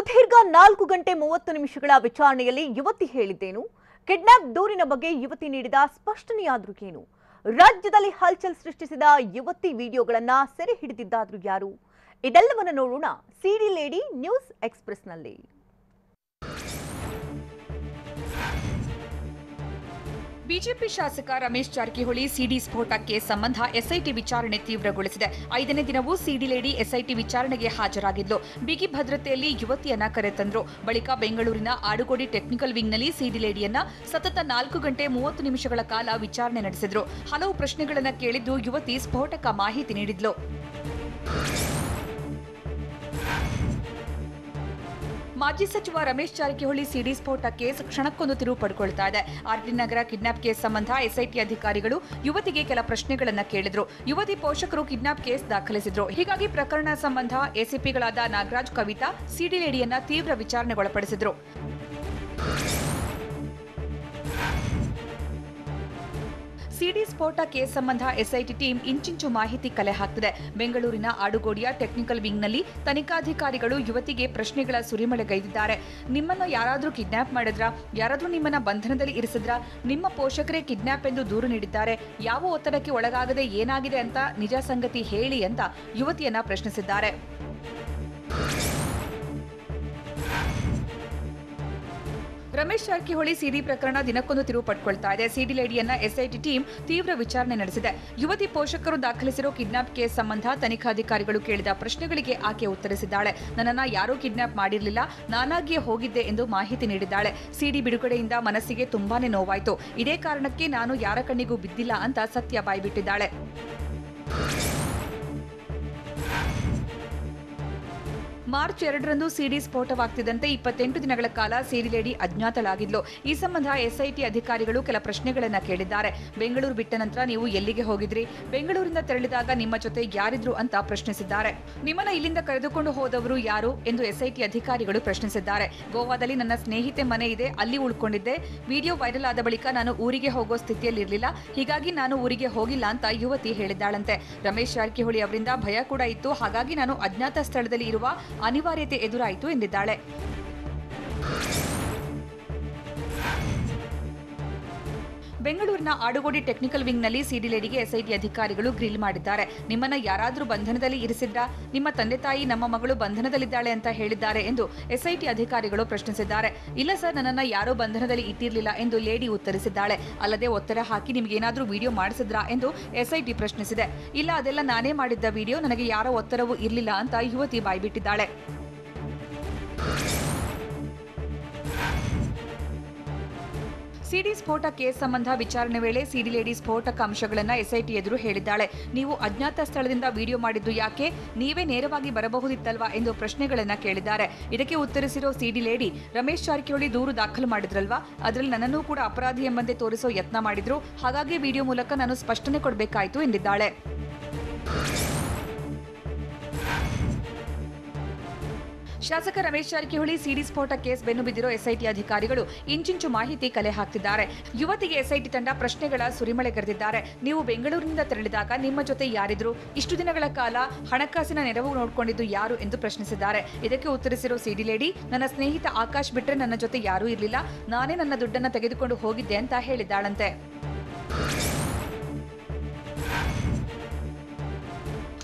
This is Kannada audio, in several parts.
ಸುದೀರ್ಘ 4 ಗಂಟೆ 30 ನಿಮಿಷಗಳ ವಿಚಾರಣೆಯಲ್ಲಿ ಯುವತಿ ಹೇಳಿದ್ದೇನು, ಕಿಡ್ನಾಪ್ ದೂರಿನ ಬಗ್ಗೆ ಯುವತಿ ನೀಡಿದ ಸ್ಪಷ್ಟನೆಯಾದ್ರೂ ಏನು, ರಾಜ್ಯದಲ್ಲಿ ಹಲ್ಚಲ್ ಸೃಷ್ಟಿಸಿದ ಯುವತಿ ವಿಡಿಯೋಗಳನ್ನ ಸೆರೆ ಹಿಡಿದಿದ್ದಾದ್ರೂ ಯಾರು, ಇದೆಲ್ಲವನ್ನ ನೋಡೋಣ ಸಿಡಿ ಲೇಡಿ ನ್ಯೂಸ್ ಎಕ್ಸ್‌ಪ್ರೆಸ್ ನಲ್ಲಿ। ಬಿಜೆಪಿ ಶಾಸಕ ರಮೇಶ್ ಜಾರಕಿಹೊಳಿ ಸಿಡಿ ಸ್ಫೋಟಕ್ಕೆ ಸಂಬಂಧ ಎಸ್ಐಟಿ ವಿಚಾರಣೆ ತೀವ್ರಗೊಳಿಸಿದೆ। 5ನೇ ದಿನವೂ ಸಿಡಿ ಲೇಡಿ ಎಸ್ಐಟಿ ವಿಚಾರಣೆಗೆ ಹಾಜರಾಗಿದ್ಲು। ಬಿಗಿ ಭದ್ರತೆಯಲ್ಲಿ ಯುವತಿಯನ್ನ ಕರೆತಂದ್ರು। ಬಳಿಕ ಬೆಂಗಳೂರಿನ ಆಡುಗೋಡಿ ಟೆಕ್ನಿಕಲ್ ವಿಂಗ್ನಲ್ಲಿ ಸಿಡಿ ಲೇಡಿಯನ್ನ ಸತತ 4 ಗಂಟೆ 30 ನಿಮಿಷಗಳ ಕಾಲ ವಿಚಾರಣೆ ನಡೆಸಿದ್ರು। ಹಲವು ಪ್ರಶ್ನೆಗಳನ್ನ ಕೇಳಿದ್ದು ಯುವತಿ ಸ್ಫೋಟಕ ಮಾಹಿತಿ ನೀಡಿದ್ಲು। ಮಾಜಿ ಸಚಿವ ರಮೇಶ್ ಜಾರಕಿಹೊಳಿ ಸಿಡಿ ಸ್ಫೋಟ ಕೇಸ್ ಕ್ಷಣಕ್ಕೊಂದು ತಿರುವು ಪಡ್ಕೊಳ್ತಾ ಇದೆ। ಆರ್‌ಟಿ ನಗರ ಕಿಡ್ನಾಪ್ ಕೇಸ್ ಸಂಬಂಧ ಎಸ್ಐಟಿ ಅಧಿಕಾರಿಗಳು ಯುವತಿಗೆ ಕೆಲ ಪ್ರಶ್ನೆಗಳನ್ನ ಕೇಳಿದ್ರು। ಯುವತಿ ಪೋಷಕರು ಕಿಡ್ನಾಪ್ ಕೇಸ್ ದಾಖಲಿಸಿದ್ರು। ಹೀಗಾಗಿ ಪ್ರಕರಣ ಸಂಬಂಧ ಎಸಿಪಿಗಳಾದ ನಾಗರಾಜ್, ಕವಿತಾ ಸಿಡಿ ಲೇಡಿಯನ್ನ ತೀವ್ರ ವಿಚಾರಣೆಗೊಳಪಡಿಸಿದ್ರು। ಸಿಡಿ ಸ್ಫೋಟ ಕೇಸ್ ಸಂಬಂಧ ಎಸ್ಐಟಿ ಟೀಮ್ ಇಂಚಿಂಚು ಮಾಹಿತಿ ಕಲೆ ಹಾಕ್ತಿದೆ। ಬೆಂಗಳೂರಿನ ಆಡುಗೋಡಿಯ ಟೆಕ್ನಿಕಲ್ ವಿಂಗ್ನಲ್ಲಿ ತನಿಖಾಧಿಕಾರಿಗಳು ಯುವತಿಗೆ ಪ್ರಶ್ನೆಗಳ ಸುರಿಮಳೆಗೈದಿದ್ದಾರೆ। ನಿಮ್ಮನ್ನು ಯಾರಾದರೂ ಕಿಡ್ನಾಪ್ ಮಾಡಿದ್ರಾ? ಯಾರಾದರೂ ನಿಮ್ಮನ್ನ ಬಂಧನದಲ್ಲಿ ಇರಿಸಿದ್ರಾ? ನಿಮ್ಮ ಪೋಷಕರೇ ಕಿಡ್ನಾಪ್ ಎಂದು ದೂರು ನೀಡಿದ್ದಾರೆ। ಯಾವ ಒತ್ತಡಕ್ಕೆ ಒಳಗಾಗದೆ ಏನಾಗಿದೆ ಅಂತ ನಿಜ ಸಂಗತಿ ಹೇಳಿ ಅಂತ ಯುವತಿಯನ್ನ ಪ್ರಶ್ನಿಸಿದ್ದಾರೆ। ರಮೇಶ್ ಜಾರಕಿಹೊಳಿ ಸಿಡಿ ಪ್ರಕರಣ ದಿನಕ್ಕೊಂದು ತಿರುವು ಪಡ್ಕೊಳ್ತಾ ಇದೆ। ಸಿಡಿ ಲೇಡಿಯನ್ನ ಎಸ್ಐಟಿ ಟೀಮ್ ತೀವ್ರ ವಿಚಾರಣೆ ನಡೆಸಿದೆ। ಯುವತಿ ಪೋಷಕರು ದಾಖಲಿಸಿರೋ ಕಿಡ್ನಾಪ್ ಕೇಸ್ ಸಂಬಂಧ ತನಿಖಾಧಿಕಾರಿಗಳು ಕೇಳಿದ ಪ್ರಶ್ನೆಗಳಿಗೆ ಆಕೆ ಉತ್ತರಿಸಿದ್ದಾಳೆ। ನನ್ನನ್ನ ಯಾರೂ ಕಿಡ್ನಾಪ್ ಮಾಡಿರಲಿಲ್ಲ, ನಾನಾಗಿಯೇ ಹೋಗಿದ್ದೆ ಎಂದು ಮಾಹಿತಿ ನೀಡಿದ್ದಾಳೆ। ಸಿಡಿ ಬಿಡುಗಡೆಯಿಂದ ಮನಸ್ಸಿಗೆ ತುಂಬಾನೇ ನೋವಾಯಿತು, ಇದೇ ಕಾರಣಕ್ಕೆ ನಾನು ಯಾರ ಕಣ್ಣಿಗೂ ಬಿದ್ದಿಲ್ಲ ಅಂತ ಸತ್ಯ ಬಾಯ್ಬಿಟ್ಟಿದ್ದಾಳೆ। ಮಾರ್ಚ್ 2ರಂದು ಸಿಡಿ ಸ್ಫೋಟವಾಗ್ತಿದ್ದಂತೆ 28 ದಿನಗಳ ಕಾಲ ಸಿಡಿ ಲೇಡಿ ಅಜ್ಞಾತಳಾಗಿದ್ಲು। ಈ ಸಂಬಂಧ ಎಸ್ಐಟಿ ಅಧಿಕಾರಿಗಳು ಕೆಲ ಪ್ರಶ್ನೆಗಳನ್ನ ಕೇಳಿದ್ದಾರೆ। ಬೆಂಗಳೂರು ಬಿಟ್ಟ ನಂತರ ನೀವು ಎಲ್ಲಿಗೆ ಹೋಗಿದ್ರಿ? ಬೆಂಗಳೂರಿಂದ ತೆರಳಿದಾಗ ನಿಮ್ಮ ಜೊತೆ ಯಾರಿದ್ರು ಅಂತ ಪ್ರಶ್ನಿಸಿದ್ದಾರೆ। ನಿಮ್ಮನ್ನ ಇಲ್ಲಿಂದ ಕರೆದುಕೊಂಡು ಹೋದವರು ಯಾರು ಎಂದು ಎಸ್ಐಟಿ ಅಧಿಕಾರಿಗಳು ಪ್ರಶ್ನಿಸಿದ್ದಾರೆ। ಗೋವಾದಲ್ಲಿ ನನ್ನ ಸ್ನೇಹಿತೆ ಮನೆ ಇದೆ, ಅಲ್ಲಿ ಉಳ್ಕೊಂಡಿದ್ದೆ। ವಿಡಿಯೋ ವೈರಲ್ ಆದ ಬಳಿಕ ನಾನು ಊರಿಗೆ ಹೋಗೋ ಸ್ಥಿತಿಯಲ್ಲಿರಲಿಲ್ಲ, ಹೀಗಾಗಿ ನಾನು ಊರಿಗೆ ಹೋಗಿಲ್ಲ ಅಂತ ಯುವತಿ ಹೇಳಿದ್ದಾಳಂತೆ। ರಮೇಶ್ ಜಾರಕಿಹೊಳಿ ಅವರಿಂದ ಭಯ ಕೂಡ ಇತ್ತು, ಹಾಗಾಗಿ ನಾನು ಅಜ್ಞಾತ ಸ್ಥಳದಲ್ಲಿ ಇರುವ ಅನಿವಾರ್ಯತೆ ಎದುರಾಯಿತು ಎಂದಿದ್ದಾಳೆ। ಬೆಂಗಳೂರಿನ ಆಡುಗೋಡಿ ಟೆಕ್ನಿಕಲ್ ವಿಂಗ್ನಲ್ಲಿ ಸಿಡಿ ಲೇಡಿಗೆ ಎಸ್ಐಟಿ ಅಧಿಕಾರಿಗಳು ಗ್ರಿಲ್ ಮಾಡಿದ್ದಾರೆ। ನಿಮ್ಮನ್ನ ಯಾರಾದರೂ ಬಂಧನದಲ್ಲಿ ಇರಿಸಿದ್ರಾ? ನಿಮ್ಮ ತಂದೆ ತಾಯಿ ನಮ್ಮ ಮಗಳು ಬಂಧನದಲ್ಲಿದ್ದಾಳೆ ಅಂತ ಹೇಳಿದ್ದಾರೆ ಎಂದು ಎಸ್ಐಟಿ ಅಧಿಕಾರಿಗಳು ಪ್ರಶ್ನಿಸಿದ್ದಾರೆ। ಇಲ್ಲ ಸರ್, ನನ್ನನ್ನ ಯಾರೂ ಬಂಧನದಲ್ಲಿ ಇಟ್ಟಿರಲಿಲ್ಲ ಎಂದು ಲೇಡಿ ಉತ್ತರಿಸಿದ್ದಾಳೆ। ಅಲ್ಲದೆ ಒತ್ತಡ ಹಾಕಿ ನಿಮಗೇನಾದರೂ ವಿಡಿಯೋ ಮಾಡಿಸಿದ್ರಾ ಎಂದು ಎಸ್ಐಟಿ ಪ್ರಶ್ನಿಸಿದೆ। ಇಲ್ಲ, ಅದೆಲ್ಲ ನಾನೇ ಮಾಡಿದ್ದ ವಿಡಿಯೋ, ನನಗೆ ಯಾರ ಒತ್ತಡವೂ ಇರಲಿಲ್ಲ ಅಂತ ಯುವತಿ ಬಾಯ್ಬಿಟ್ಟಿದ್ದಾಳೆ। ಸಿಡಿ ಸ್ಫೋಟ ಕೇಸ್ ಸಂಬಂಧ ವಿಚಾರಣೆ ವೇಳೆ ಸಿಡಿ ಲೇಡಿ ಸ್ಫೋಟಕ ಅಂಶಗಳನ್ನು ಎಸ್ಐಟಿ ಎದುರು ಹೇಳಿದ್ದಾಳೆ। ನೀವು ಅಜ್ಞಾತ ಸ್ಥಳದಿಂದ ವಿಡಿಯೋ ಮಾಡಿದ್ದು ಯಾಕೆ? ನೀವೇ ನೇರವಾಗಿ ಬರಬಹುದಿತ್ತಲ್ವಾ ಎಂದು ಪ್ರಶ್ನೆಗಳನ್ನ ಕೇಳಿದ್ದಾರೆ। ಇದಕ್ಕೆ ಉತ್ತರಿಸಿರೋ ಸಿಡಿ ಲೇಡಿ, ರಮೇಶ್ ಜಾರಕಿಹೊಳಿ ದೂರು ದಾಖಲು ಮಾಡಿದ್ರಲ್ವಾ, ಅದರಲ್ಲಿ ನನ್ನನ್ನು ಕೂಡ ಅಪರಾಧಿ ಎಂಬಂತೆ ತೋರಿಸೋ ಯತ್ನ ಮಾಡಿದ್ರು, ಹಾಗಾಗಿ ವಿಡಿಯೋ ಮೂಲಕ ನಾನು ಸ್ಪಷ್ಟನೆ ಕೊಡಬೇಕಾಯಿತು ಎಂದಿದ್ದಾಳೆ। ಶಾಸಕ ರಮೇಶ್ ಜಾರಕಿಹೊಳಿ ಸಿಡಿ ಸ್ಫೋಟ ಕೇಸ್ ಬೆನ್ನು ಬಿದ್ದಿರೋ ಎಸ್ಐಟಿ ಅಧಿಕಾರಿಗಳು ಇಂಚಿಂಚು ಮಾಹಿತಿ ಕಲೆ ಹಾಕ್ತಿದ್ದಾರೆ। ಯುವತಿಗೆ ಎಸ್ಐಟಿ ತಂಡ ಪ್ರಶ್ನೆಗಳ ಸುರಿಮಳೆಗರೆದಿದ್ದಾರೆ। ನೀವು ಬೆಂಗಳೂರಿನಿಂದ ತೆರಳಿದಾಗ ನಿಮ್ಮ ಜೊತೆ ಯಾರಿದ್ರು? ಇಷ್ಟು ದಿನಗಳ ಕಾಲ ಹಣಕಾಸಿನ ನೆರವು ನೋಡಿಕೊಂಡಿದ್ದು ಯಾರು ಎಂದು ಪ್ರಶ್ನಿಸಿದ್ದಾರೆ। ಇದಕ್ಕೆ ಉತ್ತರಿಸಿರೋ ಸಿಡಿ ಲೇಡಿ, ನನ್ನ ಸ್ನೇಹಿತ ಆಕಾಶ್ ಬಿಟ್ರೆ ನನ್ನ ಜೊತೆ ಯಾರೂ ಇರಲಿಲ್ಲ, ನಾನೇ ನನ್ನ ದುಡ್ಡನ್ನು ತೆಗೆದುಕೊಂಡು ಹೋಗಿದ್ದೆ ಅಂತ ಹೇಳಿದ್ದಾಳಂತೆ।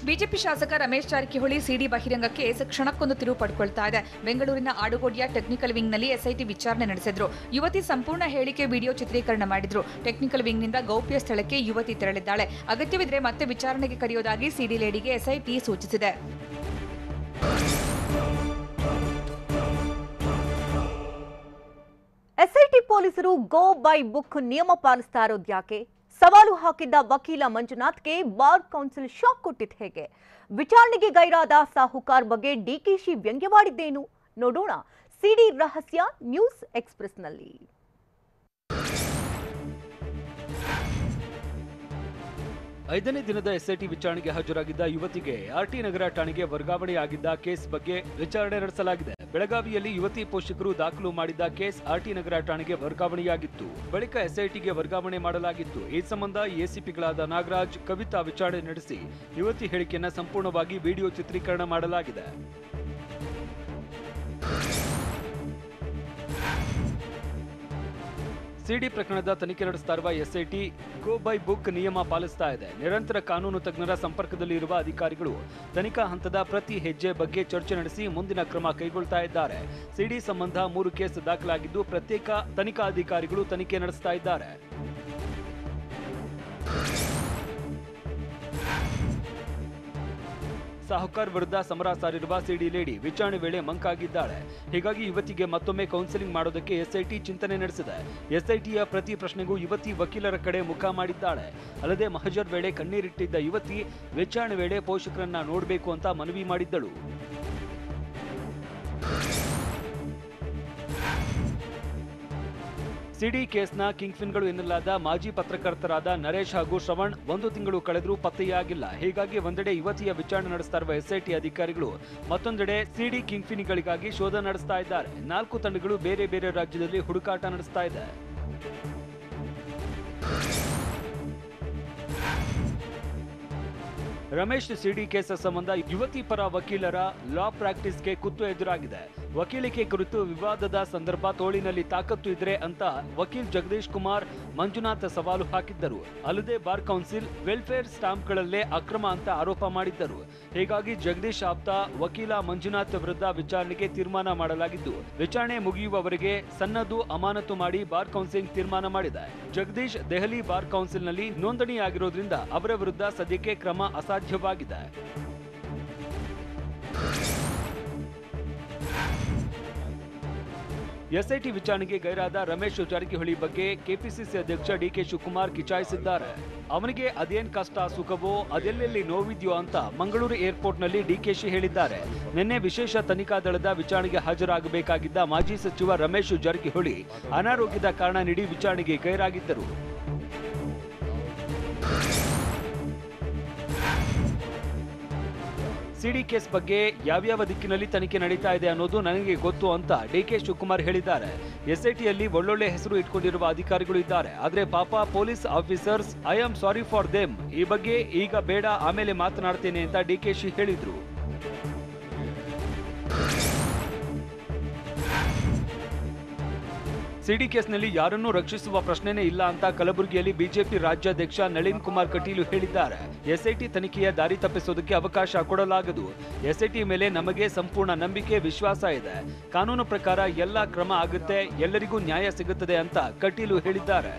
ಬಿಜೆಪಿ ಶಾಸಕ ರಮೇಶ್ ಜಾರಕಿಹೊಳಿ ಸಿಡಿ ಬಹಿರಂಗ ಕೇಸ್ ಕ್ಷಣಕ್ಕೊಂದು ತಿರುವು ಪಡ್ಕೊಳ್ತಾ ಇದೆ। ಬೆಂಗಳೂರಿನ ಆಡುಗೋಡಿಯ ಟೆಕ್ನಿಕಲ್ ವಿಂಗ್ನಲ್ಲಿ ಎಸ್ಐಟಿ ವಿಚಾರಣೆ ನಡೆಸಿದ್ರು। ಯುವತಿ ಸಂಪೂರ್ಣ ಹೇಳಿಕೆ ವಿಡಿಯೋ ಚಿತ್ರೀಕರಣ ಮಾಡಿದ್ರು। ಟೆಕ್ನಿಕಲ್ ವಿಂಗ್ನಿಂದ ಗೌಪ್ಯ ಸ್ಥಳಕ್ಕೆ ಯುವತಿ ತೆರಳಿದ್ದಾಳೆ। ಅಗತ್ಯವಿದ್ರೆ ಮತ್ತೆ ವಿಚಾರಣೆಗೆ ಕರೆಯೋದಾಗಿ ಸಿಡಿ ಲೇಡಿಗೆ ಎಸ್ಐಟಿ ಸೂಚಿಸಿದೆ। ಎಸ್ಐಟಿ ಪೊಲೀಸರು ಗೋ ಬೈ ಬುಕ್ ನಿಯಮ ಪಾಲಿಸ್ತಾ ಇರೋದು ಯಾಕೆ? ಸವಾಲು ಹಾಕಿದ್ದ ವಕೀಲ ಮಂಜುನಾಥ್ಗೆ ಬಾರ್ ಕೌನ್ಸಿಲ್ ಶಾಕ್ ಕೊಟ್ಟಿದ್ದು ಹೇಗೆ? ವಿಚಾರಣೆಗೆ ಗೈರಾದ ಸಾಹುಕಾರ್ ಬಗ್ಗೆ ಡಿಕೆಶಿ ವ್ಯಂಗ್ಯವಾಡಿದ್ದೇನು? ನೋಡೋಣ ಸಿಡಿ ರಹಸ್ಯ ನ್ಯೂಸ್ ಎಕ್ಸ್‌ಪ್ರೆಸ್‌ನಲ್ಲಿ। 5ನೇ ದಿನದ ಎಸ್ಐಟಿ ವಿಚಾರಣೆಗೆ ಹಾಜರಾಗಿದ್ದ ಯುವತಿಗೆ ಆರ್‌ಟಿ ನಗರ ಠಾಣೆಗೆ ವರ್ಗಾವಣೆಯಾಗಿದ್ದ ಕೇಸ್ ಬಗ್ಗೆ ವಿಚಾರಣೆ ನಡೆಸಲಾಗಿದೆ। ಬೆಳಗಾವಿಯಲ್ಲಿ ಯುವತಿ ಪೋಷಕರು ದಾಖಲು ಮಾಡಿದ್ದ ಕೇಸ್ ಆರ್‌ಟಿ ನಗರ ಠಾಣೆಗೆ ವರ್ಗಾವಣೆಯಾಗಿತ್ತು। ಬಳಿಕ ಎಸ್ಐಟಿಗೆ ವರ್ಗಾವಣೆ ಮಾಡಲಾಗಿತ್ತು। ಈ ಸಂಬಂಧ ಎಸಿಪಿಗಳಾದ ನಾಗರಾಜ್, ಕವಿತಾ ವಿಚಾರಣೆ ನಡೆಸಿ ಯುವತಿ ಹೇಳಿಕೆಯನ್ನು ಸಂಪೂರ್ಣವಾಗಿ ವಿಡಿಯೋ ಚಿತ್ರೀಕರಣ ಮಾಡಲಾಗಿದೆ। ಸಿಡಿ ಪ್ರಕರಣದ ತನಿಖೆ ನಡೆಸ್ತಾ ಇರುವ ಎಸ್ಐಟಿ ಗೋ ಬೈ ಬುಕ್ ನಿಯಮ ಪಾಲಿಸ್ತಾ ಇದೆ. ನಿರಂತರ ಕಾನೂನು ತಜ್ಞರ ಸಂಪರ್ಕದಲ್ಲಿ ಇರುವ ಅಧಿಕಾರಿಗಳು ತನಿಖಾ ಹಂತದ ಪ್ರತಿ ಹೆಜ್ಜೆ ಬಗ್ಗೆ ಚರ್ಚೆ ನಡೆಸಿ ಮುಂದಿನ ಕ್ರಮ ಕೈಗೊಳ್ತಾ ಇದ್ದಾರೆ. ಸಿಡಿ ಸಂಬಂಧ 3 ಕೇಸ್ ದಾಖಲಾಗಿದ್ದು ಪ್ರತ್ಯೇಕ ತನಿಖಾಧಿಕಾರಿಗಳು ತನಿಖೆ ನಡೆಸ್ತಾ ಇದ್ದಾರೆ. ಸಾಹುಕಾರ್ ವಿರುದ್ಧ ಸಮರ ಸಾರಿರುವ ಸಿಡಿ ಲೇಡಿ ವಿಚಾರಣೆ ವೇಳೆ ಮಂಕಾಗಿದ್ದಾಳೆ. ಹೀಗಾಗಿ ಯುವತಿಗೆ ಮತ್ತೊಮ್ಮೆ ಕೌನ್ಸಿಲಿಂಗ್ ಮಾಡೋದಕ್ಕೆ ಎಸ್ಐಟಿ ಚಿಂತನೆ ನಡೆಸಿದೆ. ಎಸ್ಐಟಿಯ ಪ್ರತಿ ಪ್ರಶ್ನೆಗೂ ಯುವತಿ ವಕೀಲರ ಕಡೆ ಮುಖ ಮಾಡಿದ್ದಾಳೆ. ಅಲ್ಲದೆ ಮಹಜರ್ ವೇಳೆ ಕಣ್ಣೀರಿಟ್ಟಿದ್ದ ಯುವತಿ ವಿಚಾರಣೆ ವೇಳೆ ಪೋಷಕರನ್ನ ನೋಡಬೇಕು ಅಂತ ಮನವಿ ಮಾಡಿದ್ದಳು. ಸಿಡಿ ಕೇಸ್ನ ಕಿಂಗ್ಫಿನ್ಗಳು ಎನ್ನಲಾದ ಮಾಜಿ ಪತ್ರಕರ್ತರಾದ ನರೇಶ್ ಹಾಗೂ ಶ್ರವಣ್ 1 ತಿಂಗಳು ಕಳೆದರೂ ಪತ್ತೆಯಾಗಿಲ್ಲ. ಹೀಗಾಗಿ ಒಂದೆಡೆ ಯುವತಿಯ ವಿಚಾರಣೆ ನಡೆಸ್ತಾ ಇರುವ ಎಸ್ಐಟಿ ಅಧಿಕಾರಿಗಳು ಮತ್ತೊಂದೆಡೆ ಸಿಡಿ ಕಿಂಗ್ಫಿನ್ಗಳಿಗಾಗಿ ಶೋಧ ನಡೆಸ್ತಾ ಇದ್ದಾರೆ. 4 ತಂಡಗಳು ಬೇರೆ ಬೇರೆ ರಾಜ್ಯದಲ್ಲಿ ಹುಡುಕಾಟ ನಡೆಸ್ತಾ ಇದೆ. ರಮೇಶ್ ಸಿಡಿ ಕೇಸ್ ಸಂಬಂಧ ಯುವತಿ ಪರ ವಕೀಲರ ಲಾ ಪ್ರಾಕ್ಟೀಸ್ಗೆ ಕುತ್ತು ಎದುರಾಗಿದೆ. ವಕೀಲಿಕೆ ಕುರಿತು ವಿವಾದದ ಸಂದರ್ಭ ತೋಳಿನಲ್ಲಿ ತಾಕತ್ತು ಇದ್ರೆ ಅಂತ ವಕೀಲ್ ಜಗದೀಶ್ ಕುಮಾರ್ ಮಂಜುನಾಥ್ ಸವಾಲು ಹಾಕಿದ್ದರು. ಅಲ್ಲದೆ ಬಾರ್ ಕೌನ್ಸಿಲ್ ವೆಲ್ಫೇರ್ ಸ್ಟಾಂಪ್ಗಳಲ್ಲೇ ಅಕ್ರಮ ಅಂತ ಆರೋಪ ಮಾಡಿದ್ದರು. ಹೀಗಾಗಿ ಜಗದೀಶ್ ಆಪ್ತ ವಕೀಲ ಮಂಜುನಾಥ್ ವಿರುದ್ಧ ವಿಚಾರಣೆಗೆ ತೀರ್ಮಾನ ಮಾಡಲಾಗಿದ್ದು ವಿಚಾರಣೆ ಮುಗಿಯುವವರೆಗೆ ಸನ್ನದು ಅಮಾನತು ಮಾಡಿ ಬಾರ್ ಕೌನ್ಸಿಲ್ ತೀರ್ಮಾನ ಮಾಡಿದೆ. ಜಗದೀಶ್ ದೆಹಲಿ ಬಾರ್ ಕೌನ್ಸಿಲ್ನಲ್ಲಿ ನೋಂದಣಿಯಾಗಿರೋದ್ರಿಂದ ಅವರ ವಿರುದ್ಧ ಸದ್ಯಕ್ಕೆ ಕ್ರಮ ಅಸಾಧ್ಯವಾಗಿದೆ. ಎಸ್ಐಟಿ ವಿಚಾರಣೆಗೆ ಗೈರಾದ ರಮೇಶ್ ಜಾರಕಿಹೊಳಿ ಬಗ್ಗೆ ಕೆಪಿಸಿಸಿ ಅಧ್ಯಕ್ಷ ಡಿಕೆ ಶಿವಕುಮಾರ್ ಕಿಚಾಯಿಸಿದ್ದಾರೆ. ಅವನಿಗೆ ಅದೇನ್ ಕಷ್ಟ ಸುಖವೋ ಅದೆಲ್ಲೆಲ್ಲಿ ನೋವಿದ್ಯೋ ಅಂತ ಮಂಗಳೂರು ಏರ್ಪೋರ್ಟ್ನಲ್ಲಿ ಡಿಕೆಶಿ ಹೇಳಿದ್ದಾರೆ. ನಿನ್ನೆ ವಿಶೇಷ ತನಿಖಾ ದಳದ ವಿಚಾರಣೆಗೆ ಹಾಜರಾಗಬೇಕಾಗಿದ್ದ ಮಾಜಿ ಸಚಿವ ರಮೇಶ್ ಜಾರಕಿಹೊಳಿ ಅನಾರೋಗ್ಯದ ಕಾರಣ ನೀಡಿ ವಿಚಾರಣೆಗೆ ಗೈರಾಗಿದ್ದರು. ಸಿಡಿ ಕೇಸ್ ಬಗ್ಗೆ ಯಾವ್ಯಾವ ದಿಕ್ಕಿನಲ್ಲಿ ತನಿಖೆ ನಡೀತಾ ಇದೆ ಅನ್ನೋದು ನನಗೆ ಗೊತ್ತು ಅಂತ ಡಿಕೆ ಶಿವಕುಮಾರ್ ಹೇಳಿದ್ದಾರೆ. ಎಸ್ಐಟಿಯಲ್ಲಿ ಒಳ್ಳೊಳ್ಳೆ ಹೆಸರು ಇಟ್ಕೊಂಡಿರುವ ಅಧಿಕಾರಿಗಳು ಇದ್ದಾರೆ. ಆದ್ರೆ ಪಾಪ police officers I am sorry for them. ಈ ಬಗ್ಗೆ ಈಗ ಬೇಡ, ಆಮೇಲೆ ಮಾತನಾಡ್ತೇನೆ ಅಂತ ಡಿಕೆಶಿ ಹೇಳಿದ್ರು. ಸಿಡಿ ಕೇಸ್ನಲ್ಲಿ ಯಾರನ್ನೂ ರಕ್ಷಿಸುವ ಪ್ರಶ್ನೆನೇ ಇಲ್ಲ ಅಂತ ಕಲಬುರಗಿಯಲ್ಲಿ ಬಿಜೆಪಿ ರಾಜ್ಯಾಧ್ಯಕ್ಷ ನಳಿನ್ ಕುಮಾರ್ ಕಟೀಲು ಹೇಳಿದ್ದಾರೆ. ಎಸ್ಐಟಿ ತನಿಖೆಯ ದಾರಿ ತಪ್ಪಿಸೋದಕ್ಕೆ ಅವಕಾಶ ಕೊಡಲಾಗದು. ಎಸ್ಐಟಿ ಮೇಲೆ ನಮಗೆ ಸಂಪೂರ್ಣ ನಂಬಿಕೆ, ವಿಶ್ವಾಸ ಇದೆ. ಕಾನೂನು ಪ್ರಕಾರ ಎಲ್ಲ ಕ್ರಮ ಆಗುತ್ತೆ, ಎಲ್ಲರಿಗೂ ನ್ಯಾಯ ಸಿಗುತ್ತದೆ ಅಂತ ಕಟೀಲು ಹೇಳಿದ್ದಾರೆ.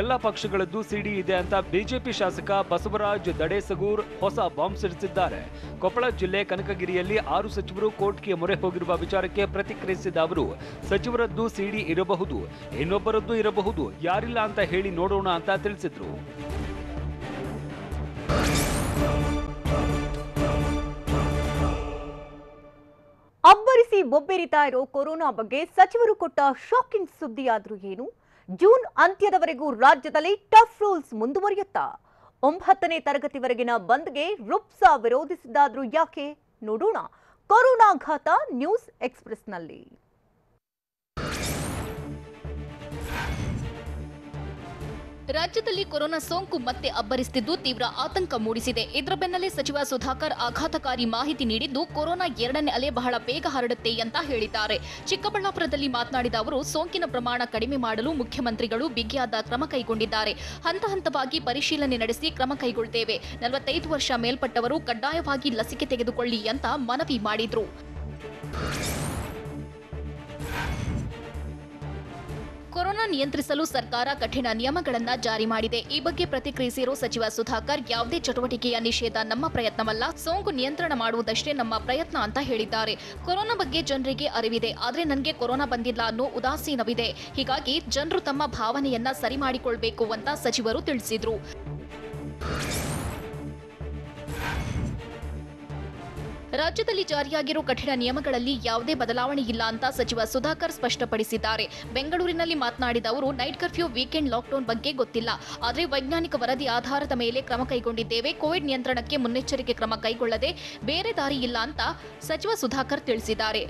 ಎಲ್ಲ ಪಕ್ಷಗಳದ್ದು ಸಿಡಿ ಇದೆ ಅಂತ ಬಿಜೆಪಿ ಶಾಸಕ ಬಸವರಾಜ್ ದಡೇಸಗೂರ್ ಹೊಸ ಬಾಂಬ್ ಸಿಡಿಸಿದ್ದಾರೆ. ಕೊಪ್ಪಳ ಜಿಲ್ಲೆ ಕನಕಗಿರಿಯಲ್ಲಿ 6 ಸಚಿವರು ಕೋರ್ಟ್ಗೆ ಮೊರೆ ಹೋಗಿರುವ ವಿಚಾರಕ್ಕೆ ಪ್ರತಿಕ್ರಿಯಿಸಿದ ಅವರು, ಸಚಿವರದ್ದು ಸಿಡಿ ಇರಬಹುದು, ಇನ್ನೊಬ್ಬರದ್ದು ಇರಬಹುದು, ಯಾರಿಲ್ಲ ಅಂತ ಹೇಳಿ ನೋಡೋಣ ಅಂತ ತಿಳಿಸಿದ್ರು. ಅಬ್ಬರಿಸಿ ಬೊಬ್ಬೆರಿತಾ ಇರೋ ಕೊರೋನಾ ಬಗ್ಗೆ ಸಚಿವರು ಕೊಟ್ಟ ಶಾಕಿಂಗ್ ಸುದ್ದಿಯಾದ್ರೂ ಏನು? ಜೂನ್ ಅಂತ್ಯದವರೆಗೂ ರಾಜ್ಯದಲ್ಲಿ ಟಫ್ ರೂಲ್ಸ್ ಮುಂದುವರಿಯುತ್ತಾ? 9ನೇ ತರಗತಿವರೆಗಿನ ಬಂದ್ಗೆ ರುಪ್ಸಾ ವಿರೋಧಿಸಿದ್ದಾದ್ರೂ ಯಾಕೆ? ನೋಡೋಣ ಕೊರೋನಾಘಾತ ನ್ಯೂಸ್ ಎಕ್ಸ್‌ಪ್ರೆಸ್‌ನಲ್ಲಿ. ರಾಜ್ಯದಲ್ಲಿ ಕೊರೋನಾ ಸೋಂಕು ಮತ್ತೆ ಅಬ್ಬರಿಸುತ್ತಿದ್ದು ತೀವ್ರ ಆತಂಕ ಮೂಡಿಸಿದೆ. ಇದರ ಬೆನ್ನಲ್ಲೇ ಸಚಿವ ಸುಧಾಕರ್ ಆಘಾತಕಾರಿ ಮಾಹಿತಿ ನೀಡಿದ್ದು, ಕೊರೋನಾ 2ನೇ ಅಲೆ ಬಹಳ ಬೇಗ ಹರಡುತ್ತೆ ಅಂತ ಹೇಳಿದ್ದಾರೆ. ಚಿಕ್ಕಬಳ್ಳಾಪುರದಲ್ಲಿ ಮಾತನಾಡಿದ ಅವರು, ಸೋಂಕಿನ ಪ್ರಮಾಣ ಕಡಿಮೆ ಮಾಡಲು ಮುಖ್ಯಮಂತ್ರಿಗಳು ಬಿಗಿಯಾದ ಕ್ರಮ ಕೈಗೊಂಡಿದ್ದಾರೆ. ಹಂತ ಹಂತವಾಗಿ ಪರಿಶೀಲನೆ ನಡೆಸಿ ಕ್ರಮ ಕೈಗೊಳ್ಳುತ್ತೇವೆ. 45 ವರ್ಷ ಮೇಲ್ಪಟ್ಟವರು ಕಡ್ಡಾಯವಾಗಿ ಲಸಿಕೆ ತೆಗೆದುಕೊಳ್ಳಿ ಅಂತ ಮನವಿ ಮಾಡಿದ್ರು. ಕೊರೋನಾ ನಿಯಂತ್ರಿಸಲು ಸರ್ಕಾರ ಕಠಿಣ ನಿಯಮಗಳನ್ನು ಜಾರಿ ಮಾಡಿದೆ. ಈ ಬಗ್ಗೆ ಪ್ರತಿಕ್ರಿಯಿಸಿರುವ ಸಚಿವ ಸುಧಾಕರ್, ಯಾವುದೇ ಚಟುವಟಿಕೆಯ ನಿಷೇಧ ನಮ್ಮ ಪ್ರಯತ್ನವಲ್ಲ, ಸೋಂಕು ನಿಯಂತ್ರಣ ಮಾಡುವುದಷ್ಟೇ ನಮ್ಮ ಪ್ರಯತ್ನ ಅಂತ ಹೇಳಿದ್ದಾರೆ. ಕೊರೋನಾ ಬಗ್ಗೆ ಜನರಿಗೆ ಅರಿವಿದೆ, ಆದರೆ ನನಗೆ ಕೊರೋನಾ ಬಂದಿಲ್ಲ ಅನ್ನೋ ಉದಾಸೀನವಿದೆ. ಹೀಗಾಗಿ ಜನರು ತಮ್ಮ ಭಾವನೆಯನ್ನ ಸರಿ ಮಾಡಿಕೊಳ್ಬೇಕು ಅಂತ ಸಚಿವರು ತಿಳಿಸಿದ್ರು. ರಾಜ್ಯದಲ್ಲಿ ಜಾರಿಯಾಗಿರುವ ಕಠಿಣ ನಿಯಮಗಳಲ್ಲಿ ಯಾವುದೇ ಬದಲಾವಣೆ ಇಲ್ಲ ಅಂತ ಸಚಿವ ಸುಧಾಕರ್ ಸ್ಪಷ್ಟಪಡಿಸಿದ್ದಾರೆ. ಬೆಂಗಳೂರಿನಲ್ಲಿ ಮಾತನಾಡಿದ ಅವರು, ನೈಟ್ ಕರ್ಫ್ಯೂ, ವೀಕೆಂಡ್ ಲಾಕ್ಡೌನ್ ಬಗ್ಗೆ ಗೊತ್ತಿಲ್ಲ, ಆದರೆ ವೈಜ್ಞಾನಿಕ ವರದಿ ಆಧಾರದ ಮೇಲೆ ಕ್ರಮ ಕೈಗೊಂಡಿದ್ದೇವೆ. ಕೋವಿಡ್ ನಿಯಂತ್ರಣಕ್ಕೆ ಮುನ್ನೆಚ್ಚರಿಕೆ ಕ್ರಮ ಕೈಗೊಳ್ಳದೆ ಬೇರೆ ದಾರಿ ಇಲ್ಲ ಅಂತ ಸಚಿವ ಸುಧಾಕರ್ ತಿಳಿಸಿದ್ದಾರೆ.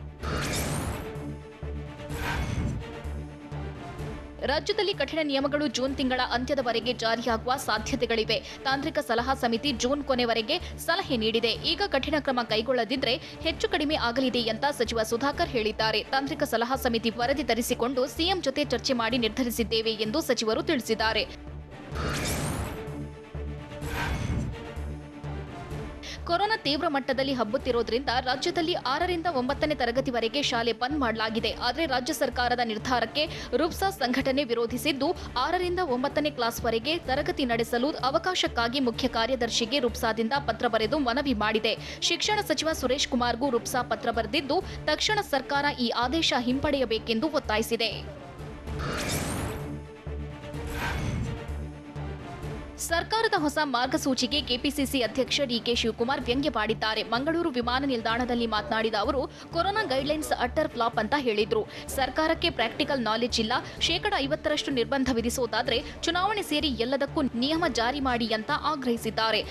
ರಾಜ್ಯದಲ್ಲಿ ಕಠಿಣ ನಿಯಮಗಳು ಜೂನ್ ತಿಂಗಳ ಅಂತ್ಯದವರೆಗೆ ಜಾರಿಯಾಗುವ ಸಾಧ್ಯತೆಗಳಿವೆ. ತಾಂತ್ರಿಕ ಸಲಹಾ ಸಮಿತಿ ಜೂನ್ ಕೊನೆವರೆಗೆ ಸಲಹೆ ನೀಡಿದೆ. ಈಗ ಕಠಿಣ ಕ್ರಮ ಕೈಗೊಳ್ಳದಿದ್ರೆ ಹೆಚ್ಚು ಕಡಿಮೆ ಆಗಲಿದೆ ಅಂತ ಸಚಿವ ಸುಧಾಕರ್ ಹೇಳಿದ್ದಾರೆ. ತಾಂತ್ರಿಕ ಸಲಹಾ ಸಮಿತಿ ವರದಿ ತರಿಸಿಕೊಂಡು ಸಿಎಂ ಜೊತೆ ಚರ್ಚೆ ಮಾಡಿ ನಿರ್ಧರಿಸಿದ್ದೇವೆ ಎಂದು ಸಚಿವರು ತಿಳಿಸಿದ್ದಾರೆ. ಕೊರೋನಾ ತೀವ್ರ ಮಟ್ಟದಲ್ಲಿ ಹಬ್ಬುತ್ತಿರೋದ್ರಿಂದ ರಾಜ್ಯದಲ್ಲಿ 6ರಿಂದ 9ನೇ ತರಗತಿವರೆಗೆ ಶಾಲೆ ಬಂದ್ ಮಾಡಲಾಗಿದೆ. ಆದರೆ ರಾಜ್ಯ ಸರ್ಕಾರದ ನಿರ್ಧಾರಕ್ಕೆ ರುಪ್ಸಾ ಸಂಘಟನೆ ವಿರೋಧಿಸಿದ್ದು 6ರಿಂದ 9ನೇ ಕ್ಲಾಸ್ವರೆಗೆ ತರಗತಿ ನಡೆಸಲು ಅವಕಾಶಕ್ಕಾಗಿ ಮುಖ್ಯ ಕಾರ್ಯದರ್ಶಿಗೆ ರುಪ್ಸಾದಿಂದ ಪತ್ರ ಬರೆದು ಮನವಿ ಮಾಡಿದೆ. ಶಿಕ್ಷಣ ಸಚಿವ ಸುರೇಶ್ ಕುಮಾರ್ಗೂ ರುಪ್ಸಾ ಪತ್ರ ಬರೆದಿದ್ದು ತಕ್ಷಣ ಸರ್ಕಾರ ಈ ಆದೇಶ ಹಿಂಪಡೆಯಬೇಕೆಂದು ಒತ್ತಾಯಿಸಿದೆ. ಸರ್ಕಾರದ ಹೊಸ ಮಾರ್ಗಸೂಚಿಗೆ ಕೆಪಿಸಿಸಿ ಅಧ್ಯಕ್ಷ ಡಿಕೆ ಶಿವಕುಮಾರ್ ವ್ಯಂಗ್ಯವಾಡಿದ್ದಾರೆ. ಮಂಗಳೂರು ವಿಮಾನ ನಿಲ್ದಾಣದಲ್ಲಿ ಮಾತನಾಡಿದ ಅವರು ಕೊರೋನಾ ಗೈಡ್ಲೈನ್ಸ್ ಅಟ್ಟರ್ ಫ್ಲಾಪ್ ಅಂತ ಹೇಳಿದ್ರು. ಸರ್ಕಾರಕ್ಕೆ ಪ್ರಾಕ್ಟಿಕಲ್ ನಾಲೆಜ್ ಇಲ್ಲ. 50% ನಿರ್ಬಂಧ ವಿಧಿಸೋದಾದ್ರೆ ಚುನಾವಣೆ ಸೇರಿ ಎಲ್ಲದಕ್ಕೂ ನಿಯಮ ಜಾರಿ ಮಾಡಿ ಅಂತ ಆಗ್ರಹಿಸಿದ್ದಾರೆ.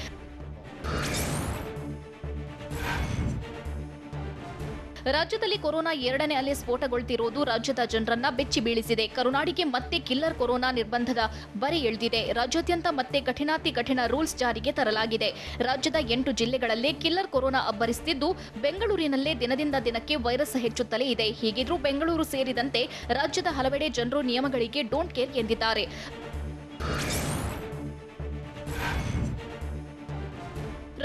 ರಾಜ್ಯದಲ್ಲಿ ಕೊರೋನಾ 2ನೇ ಅಲೆ ಸ್ಫೋಟಗೊಳ್ತಿರೋದು ರಾಜ್ಯದ ಜನರನ್ನ ಬೆಚ್ಚಿ ಬೀಳಿಸಿದೆ. ಕರುನಾಡಿಗೆ ಮತ್ತೆ ಕಿಲ್ಲರ್ ಕೊರೋನಾ ನಿರ್ಬಂಧದ ಬರೆ ಎಳೆದಿದೆ. ರಾಜ್ಯಾದ್ಯಂತ ಮತ್ತೆ ಕಠಿಣಾತಿ ಕಠಿಣ ರೂಲ್ಸ್ ಜಾರಿಗೆ ತರಲಾಗಿದೆ. ರಾಜ್ಯದ 8 ಜಿಲ್ಲೆಗಳಲ್ಲೇ ಕಿಲ್ಲರ್ ಕೊರೋನಾ ಅಬ್ಬರಿಸುತ್ತಿದ್ದು ಬೆಂಗಳೂರಿನಲ್ಲೇ ದಿನದಿಂದ ದಿನಕ್ಕೆ ವೈರಸ್ ಹೆಚ್ಚುತ್ತಲೇ ಇದೆ. ಹೀಗಿದ್ರೂ ಬೆಂಗಳೂರು ಸೇರಿದಂತೆ ರಾಜ್ಯದ ಹಲವೆಡೆ ಜನರು ನಿಯಮಗಳಿಗೆ ಡೋಂಟ್ ಕೇರ್ ಎಂದಿದ್ದಾರೆ.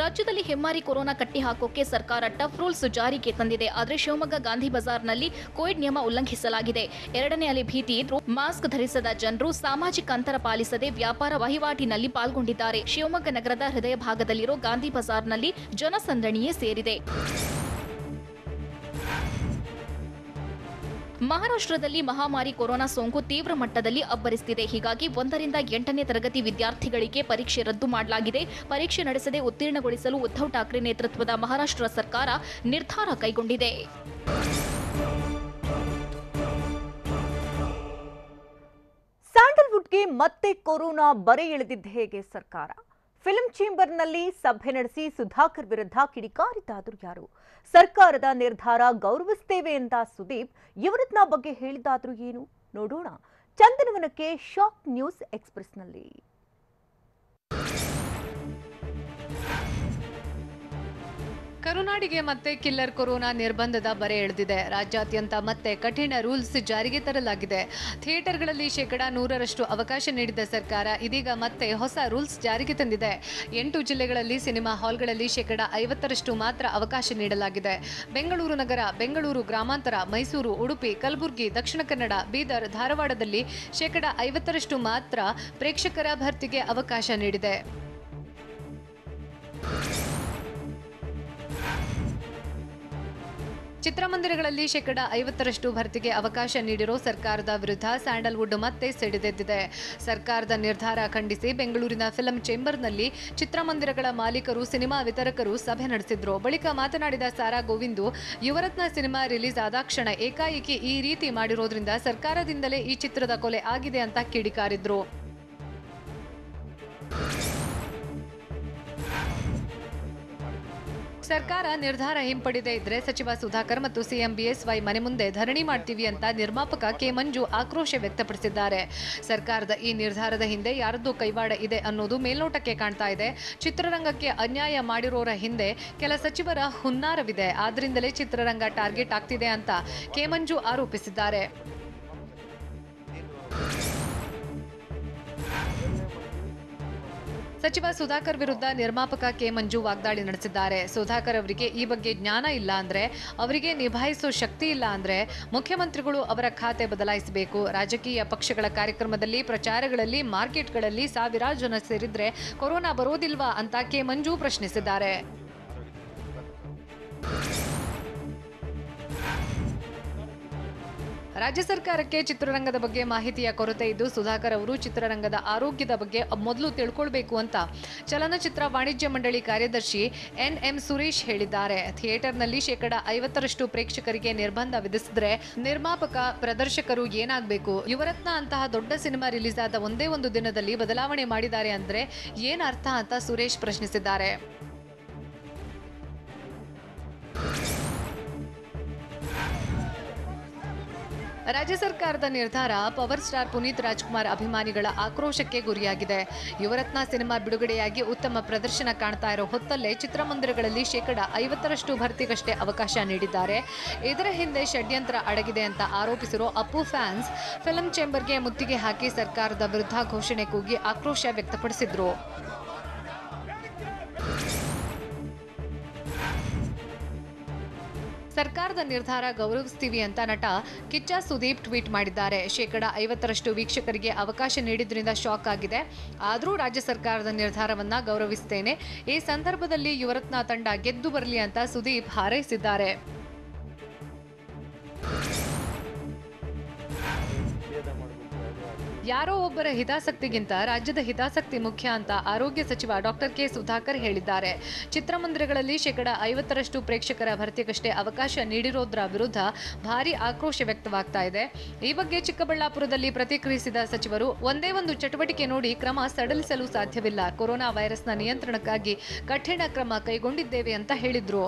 ರಾಜ್ಯದಲ್ಲಿ ಹೆಮ್ಮಾರಿ ಕೊರೋನಾ ಕಟ್ಟಿ ಹಾಕೋಕೆ ಸರ್ಕಾರ ಟಫ್ ರೂಲ್ಸ್ ಜಾರಿಗೆ ತಂದಿದೆ. ಆದರೆ ಶಿವಮೊಗ್ಗ ಗಾಂಧಿ ಬಜಾರ್ನಲ್ಲಿ ಕೋವಿಡ್ ನಿಯಮ ಉಲ್ಲಂಘಿಸಲಾಗಿದೆ. 2ನೇ ಅಲೆ ಭೀತಿ ಇದ್ರೂ ಮಾಸ್ಕ್ ಧರಿಸದ ಜನರು ಸಾಮಾಜಿಕ ಅಂತರ ಪಾಲಿಸದೆ ವ್ಯಾಪಾರ ವಹಿವಾಟಿನಲ್ಲಿ ಪಾಲ್ಗೊಂಡಿದ್ದಾರೆ. ಶಿವಮೊಗ್ಗ ನಗರದ ಹೃದಯ ಭಾಗದಲ್ಲಿರೋ ಗಾಂಧಿ ಬಜಾರ್ನಲ್ಲಿ ಜನಸಂದಣಿಯೇ ಸೇರಿದೆ. ಮಹಾರಾಷ್ಟ್ರದಲ್ಲಿ ಮಹಾಮಾರಿ ಕೊರೋನಾ ಸೋಂಕು ತೀವ್ರ ಮಟ್ಟದಲ್ಲಿ ಅಬ್ಬರಿಸುತ್ತಿದೆ. ಹೀಗಾಗಿ 1ರಿಂದ 8ನೇ ತರಗತಿ ವಿದ್ಯಾರ್ಥಿಗಳಿಗೆ ಪರೀಕ್ಷೆ ರದ್ದು ಮಾಡಲಾಗಿದೆ. ಪರೀಕ್ಷೆ ನಡೆಸದೆ ಉತ್ತೀರ್ಣಗೊಳಿಸಲು ಉದ್ಧವ್ ಠಾಕ್ರೆ ನೇತೃತ್ವದ ಮಹಾರಾಷ್ಟ್ರ ಸರ್ಕಾರ ನಿರ್ಧಾರ ಕೈಗೊಂಡಿದೆ. ಸ್ಯಾಂಡಲ್ವುಡ್ಗೆ ಮತ್ತೆ ಕೊರೋನಾ ಬರೆ ಎಳೆದಿದ್ದು ಹೇಗೆ ಸರ್ಕಾರ? ಫಿಲ್ಮ್ ಚೇಂಬರ್ನಲ್ಲಿ ಸಭೆ ನಡೆಸಿ ಸುಧಾಕರ್ ವಿರುದ್ಧ ಕಿಡಿಕಾರಿದ್ದಾದರೂ ಯಾರು? ಸರ್ಕಾರದ ನಿರ್ಧಾರ ಗೌರವಿಸುತ್ತೇವೆ ಎಂದ ಸುದೀಪ್ ಯುವರತ್ನ ಬಗ್ಗೆ ಹೇಳಿದಾದ್ರೂ ಏನು ನೋಡೋಣ ಚಂದನವನಕ್ಕೆ ಶಾಕ್ ನ್ಯೂಸ್ ಎಕ್ಸ್‌ಪ್ರೆಸ್‌ನಲ್ಲಿ. ಕರುನಾಡಿಗೆ ಮತ್ತೆ ಕಿಲ್ಲರ್ ಕೊರೋನಾ ನಿರ್ಬಂಧದ ಬರೆ ಎಳೆದಿದೆ. ರಾಜ್ಯಾದ್ಯಂತ ಮತ್ತೆ ಕಠಿಣ ರೂಲ್ಸ್ ಜಾರಿಗೆ ತರಲಾಗಿದೆ. ಥಿಯೇಟರ್ಗಳಲ್ಲಿ 100% ಅವಕಾಶ ನೀಡಿದ ಸರ್ಕಾರ ಇದೀಗ ಮತ್ತೆ ಹೊಸ ರೂಲ್ಸ್ ಜಾರಿಗೆ ತಂದಿದೆ. 8 ಜಿಲ್ಲೆಗಳಲ್ಲಿ ಸಿನಿಮಾ ಹಾಲ್ಗಳಲ್ಲಿ 50% ಮಾತ್ರ ಅವಕಾಶ ನೀಡಲಾಗಿದೆ. ಬೆಂಗಳೂರು ನಗರ, ಬೆಂಗಳೂರು ಗ್ರಾಮಾಂತರ, ಮೈಸೂರು, ಉಡುಪಿ, ಕಲಬುರಗಿ, ದಕ್ಷಿಣ ಕನ್ನಡ, ಬೀದರ್, ಧಾರವಾಡದಲ್ಲಿ 50% ಮಾತ್ರ ಪ್ರೇಕ್ಷಕರ ಭರ್ತಿಗೆ ಅವಕಾಶ ನೀಡಿದೆ. ಚಿತ್ರಮಂದಿರಗಳಲ್ಲಿ 50% ಭರ್ತಿಗೆ ಅವಕಾಶ ನೀಡಿರೋ ಸರ್ಕಾರದ ವಿರುದ್ಧ ಸ್ಯಾಂಡಲ್ವುಡ್ ಮತ್ತೆ ಸಿಡಿದೆದ್ದಿದೆ. ಸರ್ಕಾರದ ನಿರ್ಧಾರ ಖಂಡಿಸಿ ಬೆಂಗಳೂರಿನ ಫಿಲ್ಮ್ ಚೇಂಬರ್ನಲ್ಲಿ ಚಿತ್ರಮಂದಿರಗಳ ಮಾಲೀಕರು, ಸಿನಿಮಾ ವಿತರಕರು ಸಭೆ ನಡೆಸಿದ್ರು. ಬಳಿಕ ಮಾತನಾಡಿದ ಸಾರಾ ಗೋವಿಂದು, ಯುವರತ್ನ ಸಿನಿಮಾ ರಿಲೀಸ್ ಆದಾಕ್ಷಣ ಏಕಾಏಕಿ ಈ ರೀತಿ ಮಾಡಿರೋದ್ರಿಂದ ಸರ್ಕಾರದಿಂದಲೇ ಈ ಚಿತ್ರದ ಕೊಲೆ ಆಗಿದೆ ಅಂತ ಕಿಡಿಕಾರಿದ್ರು. ಸರ್ಕಾರ ನಿರ್ಧಾರ ಹಿಂಪಡೆದೇ ಇದ್ರೆ ಸಚಿವ ಸುಧಾಕರ್ ಮತ್ತು ಸಿಎಂ ಬಿಎಸ್ವೈ ಮನೆ ಮುಂದೆ ಧರಣಿ ಮಾಡ್ತೀವಿ ಅಂತ ನಿರ್ಮಾಪಕ ಕೆ ಮಂಜು ಆಕ್ರೋಶ ವ್ಯಕ್ತಪಡಿಸಿದ್ದಾರೆ. ಸರ್ಕಾರದ ಈ ನಿರ್ಧಾರದ ಹಿಂದೆ ಯಾರದ್ದು ಕೈವಾಡ ಇದೆ ಅನ್ನೋದು ಮೇಲ್ನೋಟಕ್ಕೆ ಕಾಣ್ತಾ ಇದೆ. ಚಿತ್ರರಂಗಕ್ಕೆ ಅನ್ಯಾಯ ಮಾಡಿರೋರ ಹಿಂದೆ ಕೆಲ ಸಚಿವರ ಹುನ್ನಾರವಿದೆ. ಆದ್ರಿಂದಲೇ ಚಿತ್ರರಂಗ ಟಾರ್ಗೆಟ್ ಆಗ್ತಿದೆ ಅಂತ ಕೆ ಮಂಜು ಆರೋಪಿಸಿದ್ದಾರೆ. ಸಚಿವ ಸುಧಾಕರ್ ವಿರುದ್ಧ ನಿರ್ಮಾಪಕ ಕೆ ಮಂಜು ವಾಗ್ದಾಳಿ ನಡೆಸಿದ್ದಾರೆ. ಸುಧಾಕರ್ ಅವರಿಗೆ ಈ ಬಗ್ಗೆ ಜ್ಞಾನ ಇಲ್ಲ ಅಂದ್ರೆ, ಅವರಿಗೆ ನಿಭಾಯಿಸೋ ಶಕ್ತಿ ಇಲ್ಲ ಅಂದ್ರೆ ಮುಖ್ಯಮಂತ್ರಿಗಳು ಅವರ ಖಾತೆ ಬದಲಾಯಿಸಬೇಕು. ರಾಜಕೀಯ ಪಕ್ಷಗಳ ಕಾರ್ಯಕ್ರಮದಲ್ಲಿ, ಪ್ರಚಾರಗಳಲ್ಲಿ, ಮಾರ್ಕೆಟ್ಗಳಲ್ಲಿ ಸಾವಿರಾರು ಜನ ಸೇರಿದ್ರೆ ಕೊರೋನಾ ಬರೋದಿಲ್ವಾ ಅಂತ ಕೆ ಮಂಜು ಪ್ರಶ್ನಿಸಿದ್ದಾರೆ. ರಾಜ್ಯ ಸರ್ಕಾರಕ್ಕೆ ಚಿತ್ರರಂಗದ ಬಗ್ಗೆ ಮಾಹಿತಿಯ ಕೊರತೆ ಇದ್ದು, ಸುಧಾಕರ್ ಅವರು ಚಿತ್ರರಂಗದ ಆರೋಗ್ಯದ ಬಗ್ಗೆ ಮೊದಲು ತಿಳ್ಕೊಳ್ಬೇಕು ಅಂತ ಚಲನಚಿತ್ರ ವಾಣಿಜ್ಯ ಮಂಡಳಿ ಕಾರ್ಯದರ್ಶಿ ಎನ್.ಎಂ. ಸುರೇಶ್ ಹೇಳಿದ್ದಾರೆ. ಥಿಯೇಟರ್ನಲ್ಲಿ 50% ಪ್ರೇಕ್ಷಕರಿಗೆ ನಿರ್ಬಂಧ ವಿಧಿಸಿದ್ರೆ ನಿರ್ಮಾಪಕ, ಪ್ರದರ್ಶಕರು ಏನಾಗಬೇಕು? ಯುವರತ್ನ ಅಂತಹ ದೊಡ್ಡ ಸಿನಿಮಾ ರಿಲೀಸ್ ಆದ ಒಂದೇ ಒಂದು ದಿನದಲ್ಲಿ ಬದಲಾವಣೆ ಮಾಡಿದ್ದಾರೆ ಅಂದ್ರೆ ಏನ್ ಅರ್ಥ ಅಂತ ಸುರೇಶ್ ಪ್ರಶ್ನಿಸಿದ್ದಾರೆ. ರಾಜ್ಯ ಸರ್ಕಾರದ ನಿರ್ಧಾರ ಪವರ್ ಸ್ಟಾರ್ ಪುನೀತ್ ರಾಜ್ಕುಮಾರ್ ಅಭಿಮಾನಿಗಳ ಆಕ್ರೋಶಕ್ಕೆ ಗುರಿಯಾಗಿದೆ. ಯುವರತ್ನ ಸಿನಿಮಾ ಬಿಡುಗಡೆಯಾಗಿ ಉತ್ತಮ ಪ್ರದರ್ಶನ ಕಾಣ್ತಾ ಇರೋ ಹೊತ್ತಲ್ಲೇ ಚಿತ್ರಮಂದಿರಗಳಲ್ಲಿ 50% ಭರ್ತಿಗಷ್ಟೇ ಅವಕಾಶ ನೀಡಿದ್ದಾರೆ. ಇದರ ಹಿಂದೆ ಷಡ್ಯಂತ್ರ ಅಡಗಿದೆ ಅಂತ ಆರೋಪಿಸಿರೋ ಅಪ್ಪು ಫ್ಯಾನ್ಸ್ ಫಿಲ್ಮ್ ಚೇಂಬರ್ಗೆ ಮುತ್ತಿಗೆ ಹಾಕಿ ಸರ್ಕಾರದ ವಿರುದ್ಧ ಘೋಷಣೆ ಕೂಗಿ ಆಕ್ರೋಶ ವ್ಯಕ್ತಪಡಿಸಿದ್ರು. ಸರ್ಕಾರದ ನಿರ್ಧಾರ ಗೌರವಿಸ್ತೀವಿ ಅಂತ ನಟ ಕಿಚ್ಚ ಸುದೀಪ್ ಟ್ವೀಟ್ ಮಾಡಿದ್ದಾರೆ. 50% ವೀಕ್ಷಕರಿಗೆ ಅವಕಾಶ ನೀಡಿದ್ರಿಂದ ಶಾಕ್ ಆಗಿದೆ. ಆದರೂ ರಾಜ್ಯ ಸರ್ಕಾರದ ನಿರ್ಧಾರವನ್ನ ಗೌರವಿಸುತ್ತೇನೆ. ಈ ಸಂದರ್ಭದಲ್ಲಿ ಯುವರತ್ನ ತಂಡ ಗೆದ್ದು ಬರಲಿ ಅಂತ ಸುದೀಪ್ ಹಾರೈಸಿದ್ದಾರೆ. ಯಾರೋ ಒಬ್ಬರ ಹಿತಾಸಕ್ತಿಗಿಂತ ರಾಜ್ಯದ ಹಿತಾಸಕ್ತಿ ಮುಖ್ಯ ಅಂತ ಆರೋಗ್ಯ ಸಚಿವ ಡಾಕ್ಟರ್ ಕೆ ಸುಧಾಕರ್ ಹೇಳಿದ್ದಾರೆ. ಚಿತ್ರಮಂದಿರಗಳಲ್ಲಿ 50% ಪ್ರೇಕ್ಷಕರ ಭರ್ತಿಗಷ್ಟೇ ಅವಕಾಶ ನೀಡಿರೋದ್ರ ವಿರುದ್ಧ ಭಾರೀ ಆಕ್ರೋಶ ವ್ಯಕ್ತವಾಗ್ತಾ ಇದೆ. ಈ ಬಗ್ಗೆ ಚಿಕ್ಕಬಳ್ಳಾಪುರದಲ್ಲಿ ಪ್ರತಿಕ್ರಿಯಿಸಿದ ಸಚಿವರು, ಒಂದೇ ಒಂದು ಚಟುವಟಿಕೆ ನೋಡಿ ಕ್ರಮ ಸಡಿಲಿಸಲು ಸಾಧ್ಯವಿಲ್ಲ. ಕೊರೋನಾ ವೈರಸ್ನ ನಿಯಂತ್ರಣಕ್ಕಾಗಿ ಕಠಿಣ ಕ್ರಮ ಕೈಗೊಂಡಿದ್ದೇವೆ ಅಂತ ಹೇಳಿದ್ರು.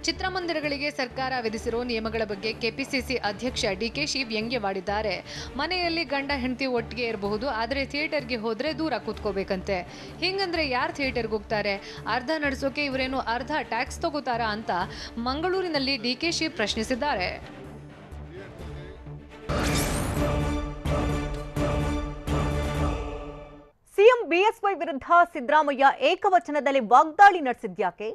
ಚಿತ್ರಮಂದಿರಗಳಿಗೆ ಸರ್ಕಾರ ವಿಧಿಸಿರೋ ನಿಯಮಗಳ ಬಗ್ಗೆ ಕೆಪಿಸಿಸಿ ಅಧ್ಯಕ್ಷ ಡಿಕೆಶಿ ವ್ಯಂಗ್ಯವಾಡಿದ್ದಾರೆ. ಮನೆಯಲ್ಲಿ ಗಂಡ ಹೆಂಡತಿ ಒಟ್ಟಿಗೆ ಇರಬಹುದು, ಆದರೆ ಥಿಯೇಟರ್ಗೆ ಹೋದ್ರೆ ದೂರ ಕೂತ್ಕೋಬೇಕಂತೆ. ಹಿಂಗಂದ್ರೆ ಯಾರು ಥಿಯೇಟರ್ಗೆ ಹೋಗ್ತಾರೆ? ಅರ್ಧ ನಡೆಸೋಕೆ ಇವರೇನು ಅರ್ಧ ಟ್ಯಾಕ್ಸ್ ತಗೋತಾರಾ ಅಂತ ಮಂಗಳೂರಿನಲ್ಲಿ ಡಿಕೆಶಿ ಪ್ರಶ್ನಿಸಿದ್ದಾರೆ. ಸಿಎಂ ಬಿಎಸ್ವೈ ವಿರುದ್ಧ ಸಿದ್ದರಾಮಯ್ಯ ಏಕವಚನದಲ್ಲಿ ವಾಗ್ದಾಳಿ ನಡೆಸಿದ್ಯಾಕೆ?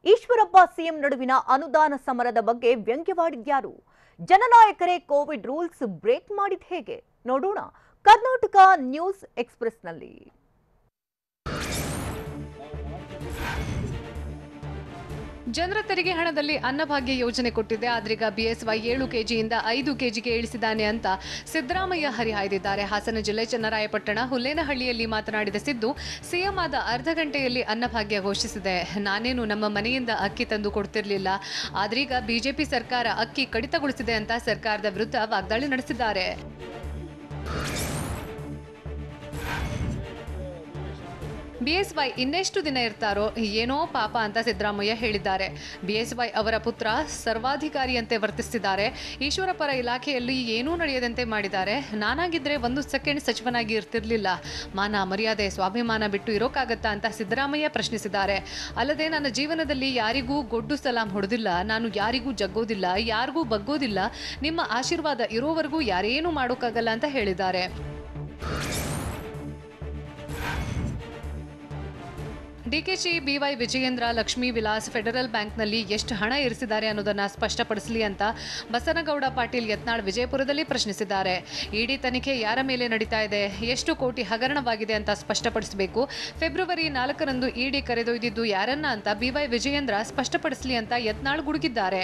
ಈಶ್ವರಪ್ಪ ಸಿಎಂ ನಡುವಿನ ಅನುದಾನ ಸಮರದ ಬಗ್ಗೆ ವ್ಯಂಗ್ಯವಾಡಿದ್ಯಾರು? ಜನನಾಯಕರೇ ಕೋವಿಡ್ ರೂಲ್ಸ್ ಬ್ರೇಕ್ ಮಾಡಿದ ಹೇಗೆ? ನೋಡೋಣ ಕರ್ನಾಟಕ ನ್ಯೂಸ್ ಎಕ್ಸ್‌ಪ್ರೆಸ್‌ನಲ್ಲಿ. ಜನರ ತೆರಿಗೆ ಹಣದಲ್ಲಿ ಅನ್ನಭಾಗ್ಯ ಯೋಜನೆ ಕೊಟ್ಟಿದೆ. ಆದ್ರೀಗ ಬಿಎಸ್ವೈ 7 ಕೆಜಿಯಿಂದ 5 ಕೆಜಿಗೆ ಇಳಿಸಿದ್ದಾನೆ ಅಂತ ಸಿದ್ದರಾಮಯ್ಯ ಹರಿಹಾಯ್ದಿದ್ದಾರೆ. ಹಾಸನ ಜಿಲ್ಲೆ ಚನ್ನರಾಯಪಟ್ಟಣ ಹುಲ್ಲೇನಹಳ್ಳಿಯಲ್ಲಿ ಮಾತನಾಡಿದ ಸಿದ್ದು, ಸಿಎಂ ಆದ ಅರ್ಧ ಗಂಟೆಯಲ್ಲಿ ಅನ್ನಭಾಗ್ಯ ಘೋಷಿಸಿದೆ. ನಾನೇನು ನಮ್ಮ ಮನೆಯಿಂದ ಅಕ್ಕಿ ತಂದು ಕೊಡ್ತಿರ್ಲಿಲ್ಲ. ಆದ್ರೀಗ ಬಿಜೆಪಿ ಸರ್ಕಾರ ಅಕ್ಕಿ ಕಡಿತಗೊಳಿಸಿದೆ ಅಂತ ಸರ್ಕಾರದ ವಿರುದ್ಧ ವಾಗ್ದಾಳಿ ನಡೆಸಿದ್ದಾರೆ. ಬಿಎಸ್ವೈ ಇನ್ನೆಷ್ಟು ದಿನ ಇರ್ತಾರೋ ಏನೋ ಪಾಪ ಅಂತ ಸಿದ್ದರಾಮಯ್ಯ ಹೇಳಿದ್ದಾರೆ. ಬಿಎಸ್ವೈ ಅವರ ಪುತ್ರ ಸರ್ವಾಧಿಕಾರಿಯಂತೆ ವರ್ತಿಸಿದ್ದಾರೆ. ಈಶ್ವರಪ್ಪರ ಇಲಾಖೆಯಲ್ಲಿ ಏನೂ ನಡೆಯದಂತೆ ಮಾಡಿದ್ದಾರೆ. ನಾನಾಗಿದ್ರೆ 1 ಸೆಕೆಂಡ್ ಸಚಿವನಾಗಿ ಇರ್ತಿರ್ಲಿಲ್ಲ. ಮಾನ ಮರ್ಯಾದೆ ಸ್ವಾಭಿಮಾನ ಬಿಟ್ಟು ಇರೋಕ್ಕಾಗತ್ತಾ ಅಂತ ಸಿದ್ದರಾಮಯ್ಯ ಪ್ರಶ್ನಿಸಿದ್ದಾರೆ. ಅಲ್ಲದೆ ನನ್ನ ಜೀವನದಲ್ಲಿ ಯಾರಿಗೂ ಗೊಡ್ಡು ಸಲಾಂ ಹೊಡೆದಿಲ್ಲ, ನಾನು ಯಾರಿಗೂ ಜಗ್ಗೋದಿಲ್ಲ, ಯಾರಿಗೂ ಬಗ್ಗೋದಿಲ್ಲ, ನಿಮ್ಮ ಆಶೀರ್ವಾದ ಇರೋವರೆಗೂ ಯಾರೇನೂ ಮಾಡೋಕ್ಕಾಗಲ್ಲ ಅಂತ ಹೇಳಿದ್ದಾರೆ. ಡಿಕೆಶಿ ಬಿವೈ ವಿಜಯೇಂದ್ರ ಲಕ್ಷ್ಮೀ ವಿಲಾಸ್ ಫೆಡರಲ್ ಬ್ಯಾಂಕ್ನಲ್ಲಿ ಎಷ್ಟು ಹಣ ಇರಿಸಿದ್ದಾರೆ ಅನ್ನೋದನ್ನ ಸ್ಪಷ್ಟಪಡಿಸಲಿ ಅಂತ ಬಸನಗೌಡ ಪಾಟೀಲ್ ಯತ್ನಾಳ್ ವಿಜಯಪುರದಲ್ಲಿ ಪ್ರಶ್ನಿಸಿದ್ದಾರೆ. ಇಡಿ ತನಿಖೆ ಯಾರ ಮೇಲೆ ನಡೀತಾ ಇದೆ, ಎಷ್ಟು ಕೋಟಿ ಹಗರಣವಾಗಿದೆ ಅಂತ ಸ್ಪಷ್ಟಪಡಿಸಬೇಕು. ಫೆಬ್ರವರಿ 4ರಂದು ಇಡಿ ಕರೆದೊಯ್ದಿದ್ದು ಯಾರನ್ನ ಅಂತ ಬಿವೈ ವಿಜಯೇಂದ್ರ ಸ್ಪಷ್ಟಪಡಿಸಲಿ ಅಂತ ಯತ್ನಾಳ್ ಗುಡುಗಿದ್ದಾರೆ.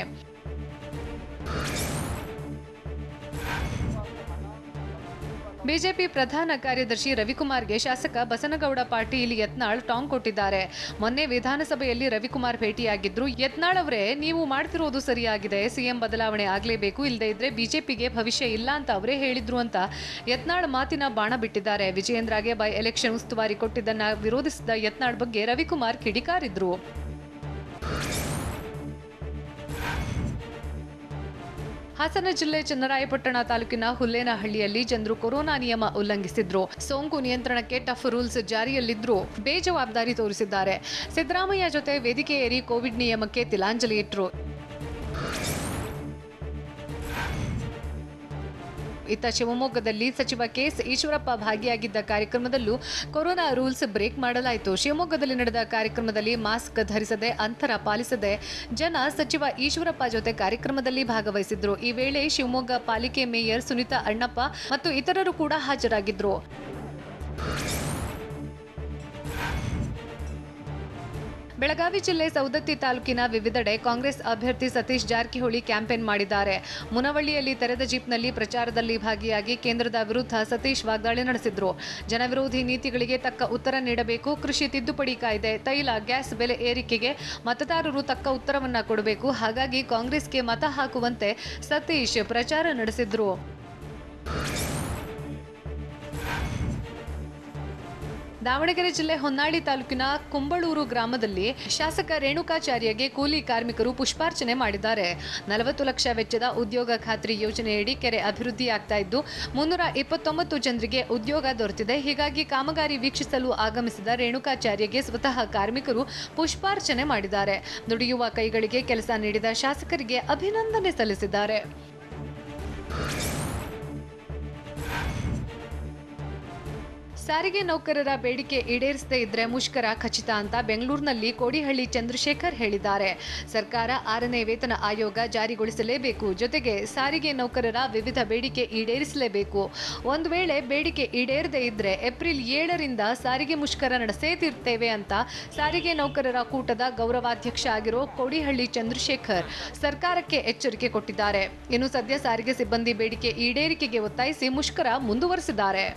ಬಿಜೆಪಿ ಪ್ರಧಾನ ಕಾರ್ಯದರ್ಶಿ ರವಿಕುಮಾರ್ಗೆ ಶಾಸಕ ಬಸನಗೌಡ ಪಾಟೀಲ್ ಯತ್ನಾಳ್ ಟಾಂಗ್ ಕೊಟ್ಟಿದ್ದಾರೆ. ಮೊನ್ನೆ ವಿಧಾನಸಭೆಯಲ್ಲಿ ರವಿಕುಮಾರ್ ಭೇಟಿಯಾಗಿದ್ರು. ಯತ್ನಾಳ್ ಅವರೇ, ನೀವು ಮಾಡ್ತಿರೋದು ಸರಿಯಾಗಿದೆ, ಸಿಎಂ ಬದಲಾವಣೆ ಆಗಲೇಬೇಕು, ಇಲ್ಲದೇ ಇದ್ರೆ ಬಿಜೆಪಿಗೆ ಭವಿಷ್ಯ ಇಲ್ಲ ಅಂತ ಅವರೇ ಹೇಳಿದ್ರು ಅಂತ ಯತ್ನಾಳ್ ಮಾತಿನ ಬಾಣ ಬಿಟ್ಟಿದ್ದಾರೆ. ವಿಜಯೇಂದ್ರಗೆ ಬೈ ಎಲೆಕ್ಷನ್ ಉಸ್ತುವಾರಿ ಕೊಟ್ಟಿದ್ದನ್ನ ವಿರೋಧಿಸಿದ ಯತ್ನಾಳ್ ಬಗ್ಗೆ ರವಿಕುಮಾರ್ ಕಿಡಿಕಾರಿದ್ರು. ಹಾಸನ ಜಿಲ್ಲೆ ಚನ್ನರಾಯಪಟ್ಟಣ ತಾಲೂಕಿನ ಹುಲ್ಲೇನಹಳ್ಳಿಯಲ್ಲಿ ಜನರು ಕೊರೋನಾ ನಿಯಮ ಉಲ್ಲಂಘಿಸಿದ್ರು. ಸೋಂಕು ನಿಯಂತ್ರಣಕ್ಕೆ ಟಫ್ ರೂಲ್ಸ್ ಜಾರಿಯಲ್ಲಿದ್ರೂ ಬೇಜವಾಬ್ದಾರಿ ತೋರಿಸಿದ್ದಾರೆ. ಸಿದ್ದರಾಮಯ್ಯ ಜೊತೆ ವೇದಿಕೆ ಏರಿ ಕೋವಿಡ್ ನಿಯಮಕ್ಕೆ ತಿಲಾಂಜಲಿ ಇಟ್ರು. ಇತ್ತ ಶಿವಮೊಗ್ಗದಲ್ಲಿ ಸಚಿವ ಕೆಎಸ್ ಈಶ್ವರಪ್ಪ ಭಾಗಿಯಾಗಿದ್ದ ಕಾರ್ಯಕ್ರಮದಲ್ಲೂ ಕೊರೋನಾ ರೂಲ್ಸ್ ಬ್ರೇಕ್ ಮಾಡಲಾಯಿತು. ಶಿವಮೊಗ್ಗದಲ್ಲಿ ನಡೆದ ಕಾರ್ಯಕ್ರಮದಲ್ಲಿ ಮಾಸ್ಕ್ ಧರಿಸದೆ, ಅಂತರ ಪಾಲಿಸದೆ ಜನ ಸಚಿವ ಈಶ್ವರಪ್ಪ ಜೊತೆ ಕಾರ್ಯಕ್ರಮದಲ್ಲಿ ಭಾಗವಹಿಸಿದ್ರು. ಈ ವೇಳೆ ಶಿವಮೊಗ್ಗ ಪಾಲಿಕೆ ಮೇಯರ್ ಸುನೀತಾ ಅಣ್ಣಪ್ಪ ಮತ್ತು ಇತರರು ಕೂಡ ಹಾಜರಾಗಿದ್ರು. ಬೆಳಗಾವಿ ಜಿಲ್ಲೆ ಸೌದತ್ತಿ ತಾಲೂಕಿನ ವಿವಿಧೆಡೆ ಕಾಂಗ್ರೆಸ್ ಅಭ್ಯರ್ಥಿ ಸತೀಶ್ ಜಾರಕಿಹೊಳಿ ಕ್ಯಾಂಪೇನ್ ಮಾಡಿದ್ದಾರೆ. ಮುನವಳ್ಳಿಯಲ್ಲಿ ತೆರೆದ ಜೀಪ್ನಲ್ಲಿ ಪ್ರಚಾರದಲ್ಲಿ ಭಾಗಿಯಾಗಿ ಕೇಂದ್ರದ ವಿರುದ್ಧ ಸತೀಶ್ ವಾಗ್ದಾಳಿ ನಡೆಸಿದ್ರು. ಜನವಿರೋಧಿ ನೀತಿಗಳಿಗೆ ತಕ್ಕ ಉತ್ತರ ನೀಡಬೇಕು, ಕೃಷಿ ತಿದ್ದುಪಡಿ ಕಾಯ್ದೆ, ತೈಲ, ಗ್ಯಾಸ್ ಬೆಲೆ ಏರಿಕೆಗೆ ಮತದಾರರು ತಕ್ಕ ಉತ್ತರವನ್ನ ಕೊಡಬೇಕು, ಹಾಗಾಗಿ ಕಾಂಗ್ರೆಸ್ಗೆ ಮತ ಹಾಕುವಂತೆ ಸತೀಶ್ ಪ್ರಚಾರ ನಡೆಸಿದ್ರು. ದಾವಣಗೆರೆ ಜಿಲ್ಲೆ ಹೊನ್ನಾಳಿ ತಾಲೂಕಿನ ಕುಂಬಳೂರು ಗ್ರಾಮದಲ್ಲಿ ಶಾಸಕ ರೇಣುಕಾಚಾರ್ಯಗೆ ಕೂಲಿ ಕಾರ್ಮಿಕರು ಪುಷ್ಪಾರ್ಚನೆ ಮಾಡಿದ್ದಾರೆ. 40 ಲಕ್ಷ ವೆಚ್ಚದ ಉದ್ಯೋಗ ಖಾತ್ರಿ ಯೋಜನೆಯಡಿ ಕೆರೆ ಅಭಿವೃದ್ಧಿಯಾಗ್ತಾ ಇದ್ದು 329 ಜನರಿಗೆ ಉದ್ಯೋಗ ದೊರೆತಿದೆ. ಹೀಗಾಗಿ ಕಾಮಗಾರಿ ವೀಕ್ಷಿಸಲು ಆಗಮಿಸಿದ ರೇಣುಕಾಚಾರ್ಯಗೆ ಸ್ವತಃ ಕಾರ್ಮಿಕರು ಪುಷ್ಪಾರ್ಚನೆ ಮಾಡಿದ್ದಾರೆ. ದುಡಿಯುವ ಕೈಗಳಿಗೆ ಕೆಲಸ ನೀಡಿದ ಶಾಸಕರಿಗೆ ಅಭಿನಂದನೆ ಸಲ್ಲಿಸಿದ್ದಾರೆ. ಸಾರಿಗೆ ನೌಕರರ ಬೇಡಿಕೆ ಈಡೇರಿಸದೇ ಇದ್ರೆ ಮುಷ್ಕರ ಖಚಿತ ಅಂತ ಬೆಂಗಳೂರಿನಲ್ಲಿ ಕೋಡಿಹಳ್ಳಿ ಚಂದ್ರಶೇಖರ್ ಹೇಳಿದ್ದಾರೆ. ಸರ್ಕಾರ 6ನೇ ವೇತನ ಆಯೋಗ ಜಾರಿಗೊಳಿಸಲೇಬೇಕು. ಜೊತೆಗೆ ಸಾರಿಗೆ ನೌಕರರ ವಿವಿಧ ಬೇಡಿಕೆ ಈಡೇರಿಸಲೇಬೇಕು. ಒಂದು ವೇಳೆ ಬೇಡಿಕೆ ಈಡೇರದೇ ಇದ್ರೆ ಏಪ್ರಿಲ್ 7ರಿಂದ ಸಾರಿಗೆ ಮುಷ್ಕರ ನಡೆಸೇತಿರ್ತೇವೆ ಅಂತ ಸಾರಿಗೆ ನೌಕರರ ಕೂಟದ ಗೌರವಾಧ್ಯಕ್ಷ ಆಗಿರೋ ಕೋಡಿಹಳ್ಳಿ ಚಂದ್ರಶೇಖರ್ ಸರ್ಕಾರಕ್ಕೆ ಎಚ್ಚರಿಕೆ ಕೊಟ್ಟಿದ್ದಾರೆ. ಇನ್ನು ಸದ್ಯ ಸಾರಿಗೆ ಸಿಬ್ಬಂದಿ ಬೇಡಿಕೆ ಈಡೇರಿಕೆಗೆ ಒತ್ತಾಯಿಸಿ ಮುಷ್ಕರ ಮುಂದುವರೆಸಿದ್ದಾರೆ.